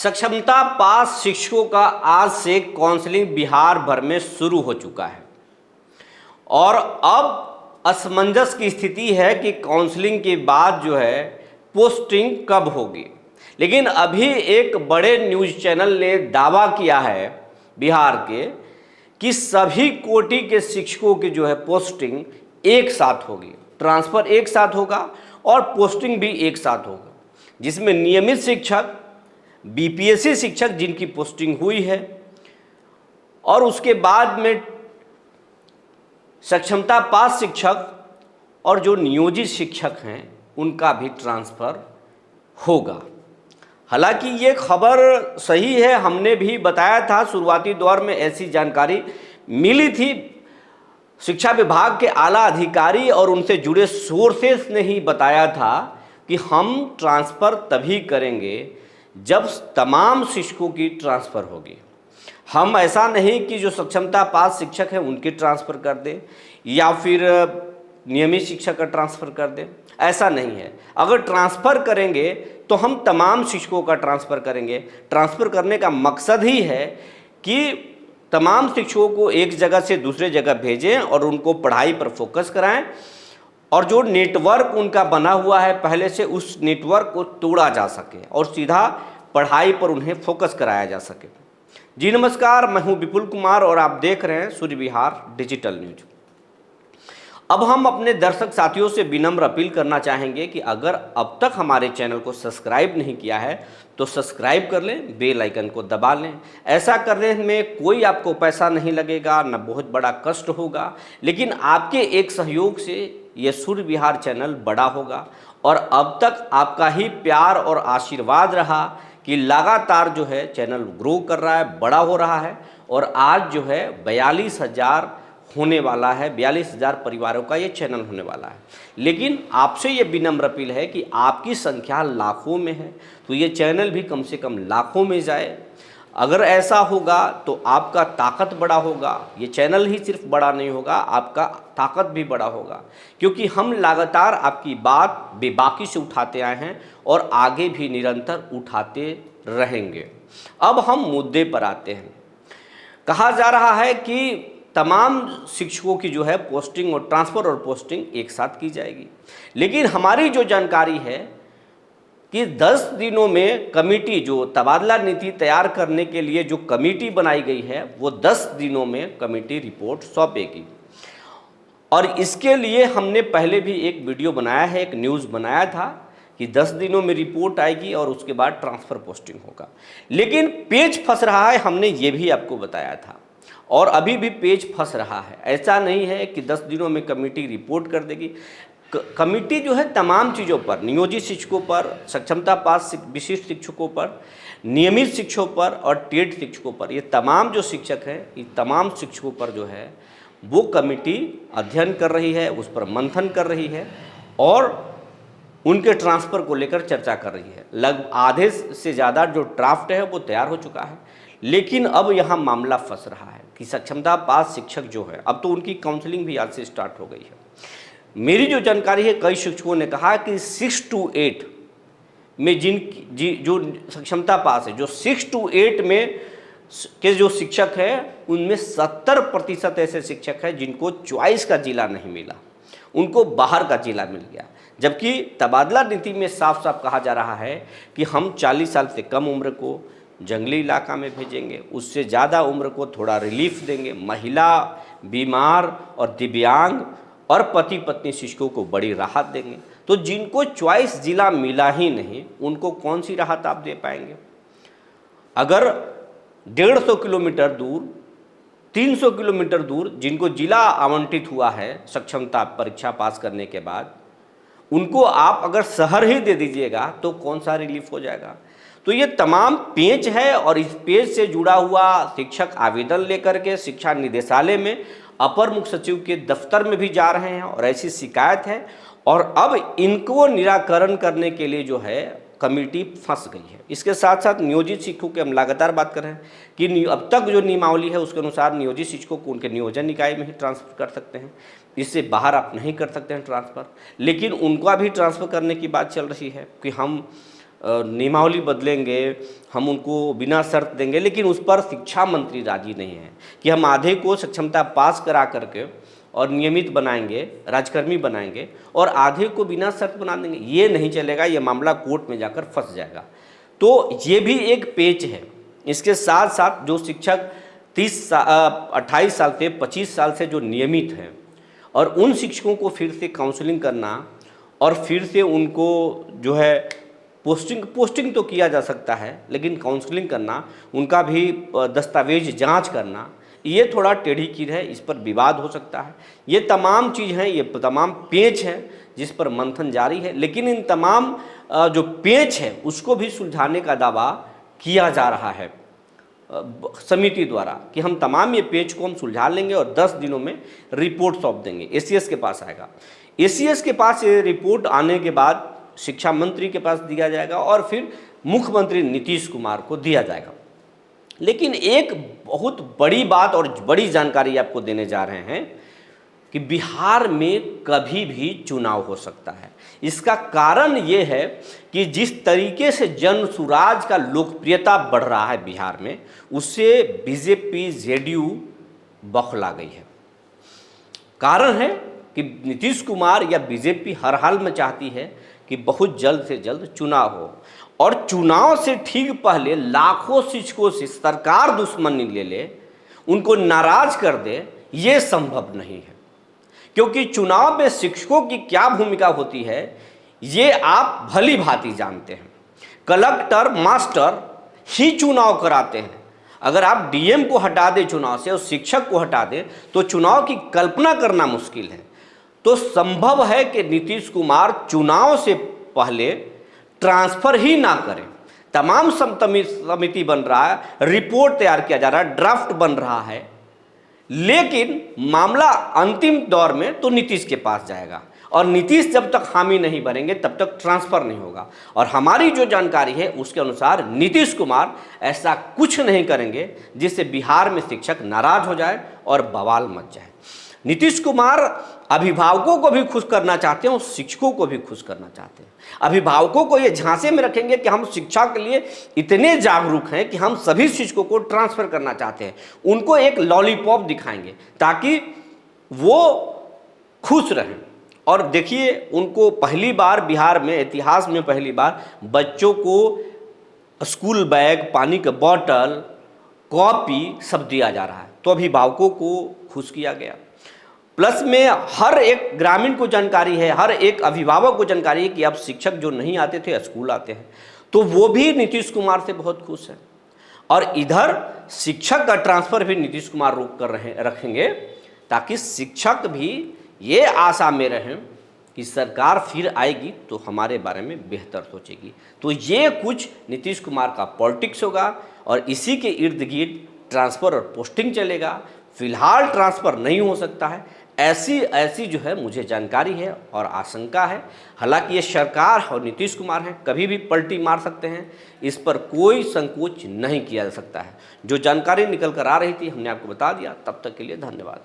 सक्षमता पास शिक्षकों का आज से काउंसलिंग बिहार भर में शुरू हो चुका है और अब असमंजस की स्थिति है कि काउंसलिंग के बाद जो है पोस्टिंग कब होगी। लेकिन अभी एक बड़े न्यूज़ चैनल ने दावा किया है बिहार के कि सभी कोटि के शिक्षकों की जो है पोस्टिंग एक साथ होगी, ट्रांसफ़र एक साथ होगा और पोस्टिंग भी एक साथ होगा, जिसमें नियमित शिक्षक, बीपीएससी शिक्षक जिनकी पोस्टिंग हुई है और उसके बाद में सक्षमता पास शिक्षक और जो नियोजित शिक्षक हैं उनका भी ट्रांसफ़र होगा। हालांकि ये खबर सही है, हमने भी बताया था शुरुआती दौर में ऐसी जानकारी मिली थी। शिक्षा विभाग के आला अधिकारी और उनसे जुड़े सोर्सेस ने ही बताया था कि हम ट्रांसफ़र तभी करेंगे जब तमाम शिक्षकों की ट्रांसफ़र होगी। हम ऐसा नहीं कि जो सक्षमता पास शिक्षक हैं उनकी ट्रांसफ़र कर दें या फिर नियमित शिक्षक का ट्रांसफ़र कर दें, ऐसा नहीं है। अगर ट्रांसफ़र करेंगे तो हम तमाम शिक्षकों का ट्रांसफ़र करेंगे। ट्रांसफ़र करने का मकसद ही है कि तमाम शिक्षकों को एक जगह से दूसरे जगह भेजें और उनको पढ़ाई पर फोकस कराएं और जो नेटवर्क उनका बना हुआ है पहले से, उस नेटवर्क को तोड़ा जा सके और सीधा पढ़ाई पर उन्हें फोकस कराया जा सके। जी नमस्कार, मैं हूं विपुल कुमार और आप देख रहे हैं सूर्य विहार डिजिटल न्यूज। अब हम अपने दर्शक साथियों से विनम्र अपील करना चाहेंगे कि अगर अब तक हमारे चैनल को सब्सक्राइब नहीं किया है तो सब्सक्राइब कर लें, बेल आइकन को दबा लें। ऐसा करने में कोई आपको पैसा नहीं लगेगा, न बहुत बड़ा कष्ट होगा, लेकिन आपके एक सहयोग से ये सूर्य विहार चैनल बड़ा होगा। और अब तक आपका ही प्यार और आशीर्वाद रहा कि लगातार जो है चैनल ग्रो कर रहा है, बड़ा हो रहा है और आज जो है 42,000 होने वाला है, 42,000 परिवारों का ये चैनल होने वाला है। लेकिन आपसे ये विनम्र अपील है कि आपकी संख्या लाखों में है तो ये चैनल भी कम से कम लाखों में जाए। अगर ऐसा होगा तो आपका ताकत बड़ा होगा, ये चैनल ही सिर्फ बड़ा नहीं होगा, आपका ताकत भी बड़ा होगा, क्योंकि हम लगातार आपकी बात बेबाकी से उठाते आए हैं और आगे भी निरंतर उठाते रहेंगे। अब हम मुद्दे पर आते हैं। कहा जा रहा है कि तमाम शिक्षकों की जो है पोस्टिंग और ट्रांसफ़र और पोस्टिंग एक साथ की जाएगी, लेकिन हमारी जो जानकारी है कि 10 दिनों में कमेटी, जो तबादला नीति तैयार करने के लिए जो कमेटी बनाई गई है, वो 10 दिनों में कमेटी रिपोर्ट सौंपेगी। और इसके लिए हमने पहले भी एक वीडियो बनाया है, एक न्यूज़ बनाया था कि 10 दिनों में रिपोर्ट आएगी और उसके बाद ट्रांसफ़र पोस्टिंग होगा। लेकिन पेज फंस रहा है, हमने ये भी आपको बताया था और अभी भी पेज फंस रहा है। ऐसा नहीं है कि 10 दिनों में कमेटी रिपोर्ट कर देगी। कमेटी जो है तमाम चीज़ों पर, नियोजित शिक्षकों पर, सक्षमता पास विशिष्ट शिक्षकों पर, नियमित शिक्षकों पर और टेट शिक्षकों पर, ये तमाम जो शिक्षक हैं, ये तमाम शिक्षकों पर जो है वो कमेटी अध्ययन कर रही है, उस पर मंथन कर रही है और उनके ट्रांसफ़र को लेकर चर्चा कर रही है। लगभग आधे से ज़्यादा जो ड्राफ्ट है वो तैयार हो चुका है। लेकिन अब यहाँ मामला फंस रहा है कि सक्षमता पास शिक्षक जो है, अब तो उनकी काउंसलिंग भी आज से स्टार्ट हो गई है। मेरी जो जानकारी है, कई शिक्षकों ने कहा कि 6 to 8 में जो सक्षमता पास है, जो 6 to 8 में के जो शिक्षक हैं उनमें 70% ऐसे शिक्षक हैं जिनको चॉइस का जिला नहीं मिला, उनको बाहर का जिला मिल गया। जबकि तबादला नीति में साफ साफ कहा जा रहा है कि हम 40 साल से कम उम्र को जंगली इलाका में भेजेंगे, उससे ज़्यादा उम्र को थोड़ा रिलीफ देंगे, महिला, बीमार और दिव्यांग और पति पत्नी शिक्षकों को बड़ी राहत देंगे। तो जिनको चॉइस जिला मिला ही नहीं, उनको कौन सी राहत आप दे पाएंगे? अगर 150 किलोमीटर दूर, 300 किलोमीटर दूर जिनको जिला आवंटित हुआ है सक्षमता परीक्षा पास करने के बाद, उनको आप अगर शहर ही दे दीजिएगा तो कौन सा रिलीफ हो जाएगा? तो ये तमाम पेच है और इस पेच से जुड़ा हुआ शिक्षक आवेदन लेकर के शिक्षा निदेशालय में अपर मुख्य सचिव के दफ्तर में भी जा रहे हैं और ऐसी शिकायत है और अब इनको निराकरण करने के लिए जो है कमेटी फंस गई है। इसके साथ साथ नियोजित शिक्षकों की हम लगातार बात कर रहे हैं कि अब तक जो नियमावली है उसके अनुसार नियोजित शिक्षकों को उनके नियोजन निकाय में ही ट्रांसफ़र कर सकते हैं, इससे बाहर आप नहीं कर सकते हैं ट्रांसफ़र। लेकिन उनका भी ट्रांसफ़र करने की बात चल रही है कि हम नियमावली बदलेंगे, हम उनको बिना शर्त देंगे, लेकिन उस पर शिक्षा मंत्री राजी नहीं है कि हम आधे को सक्षमता पास करा करके और नियमित बनाएंगे, राजकर्मी बनाएंगे और आधे को बिना शर्त बना देंगे। ये नहीं चलेगा, ये मामला कोर्ट में जाकर फंस जाएगा। तो ये भी एक पेच है। इसके साथ साथ जो शिक्षक 28 साल से 25 साल से जो नियमित हैं और उन शिक्षकों को फिर से काउंसलिंग करना और फिर से उनको जो है पोस्टिंग तो किया जा सकता है, लेकिन काउंसलिंग करना, उनका भी दस्तावेज जांच करना, ये थोड़ा टेढ़ी कीर है, इस पर विवाद हो सकता है। ये तमाम चीज़ हैं, ये तमाम पेच हैं जिस पर मंथन जारी है, लेकिन इन तमाम जो पेच है उसको भी सुलझाने का दावा किया जा रहा है समिति द्वारा कि हम तमाम ये पेच को हम सुलझा लेंगे और 10 दिनों में रिपोर्ट सौंप देंगे। एसीएस के पास आएगा। एसीएस के पास ये रिपोर्ट आने के बाद शिक्षा मंत्री के पास दिया जाएगा और फिर मुख्यमंत्री नीतीश कुमार को दिया जाएगा। लेकिन एक बहुत बड़ी बात और बड़ी जानकारी आपको देने जा रहे हैं कि बिहार में कभी भी चुनाव हो सकता है। इसका कारण ये है कि जिस तरीके से जन सुराज का लोकप्रियता बढ़ रहा है बिहार में, उससे बीजेपी जेडीयू बौखला गई है। कारण है कि नीतीश कुमार या बीजेपी हर हाल में चाहती है कि बहुत जल्द से जल्द चुनाव हो और चुनाव से ठीक पहले लाखों शिक्षकों से सरकार दुश्मनी ले ले, उनको नाराज कर दे, ये संभव नहीं है। क्योंकि चुनाव में शिक्षकों की क्या भूमिका होती है ये आप भली भांति जानते हैं। कलेक्टर मास्टर ही चुनाव कराते हैं। अगर आप डीएम को हटा दें चुनाव से और शिक्षक को हटा दें तो चुनाव की कल्पना करना मुश्किल है। तो संभव है कि नीतीश कुमार चुनाव से पहले ट्रांसफर ही ना करें। तमाम समिति बन रहा है, रिपोर्ट तैयार किया जा रहा है, ड्राफ्ट बन रहा है, लेकिन मामला अंतिम दौर में तो नीतीश के पास जाएगा और नीतीश जब तक हामी नहीं भरेंगे तब तक ट्रांसफर नहीं होगा। और हमारी जो जानकारी है उसके अनुसार नीतीश कुमार ऐसा कुछ नहीं करेंगे जिससे बिहार में शिक्षक नाराज हो जाए और बवाल मच जाए। नीतीश कुमार अभिभावकों को भी खुश करना चाहते हैं और शिक्षकों को भी खुश करना चाहते हैं। अभिभावकों को ये झांसे में रखेंगे कि हम शिक्षा के लिए इतने जागरूक हैं कि हम सभी शिक्षकों को ट्रांसफर करना चाहते हैं। उनको एक लॉलीपॉप दिखाएंगे ताकि वो खुश रहें। और देखिए, उनको पहली बार बिहार में इतिहास में पहली बार बच्चों को स्कूल बैग, पानी का बोतल, कॉपी सब दिया जा रहा है। तो अभिभावकों को खुश किया गया। प्लस में हर एक ग्रामीण को जानकारी है, हर एक अभिभावक को जानकारी है कि अब शिक्षक जो नहीं आते थे स्कूल आते हैं, तो वो भी नीतीश कुमार से बहुत खुश है। और इधर शिक्षक का ट्रांसफर भी नीतीश कुमार रोक कर रखेंगे ताकि शिक्षक भी ये आशा में रहें कि सरकार फिर आएगी तो हमारे बारे में बेहतर सोचेगी। तो ये कुछ नीतीश कुमार का पॉलिटिक्स होगा और इसी के इर्द गिर्द ट्रांसफ़र और पोस्टिंग चलेगा। फिलहाल ट्रांसफ़र नहीं हो सकता है, ऐसी जो है मुझे जानकारी है और आशंका है। हालांकि ये सरकार और नीतीश कुमार हैं, कभी भी पलटी मार सकते हैं, इस पर कोई संकोच नहीं किया जा सकता है। जो जानकारी निकल कर आ रही थी हमने आपको बता दिया। तब तक के लिए धन्यवाद।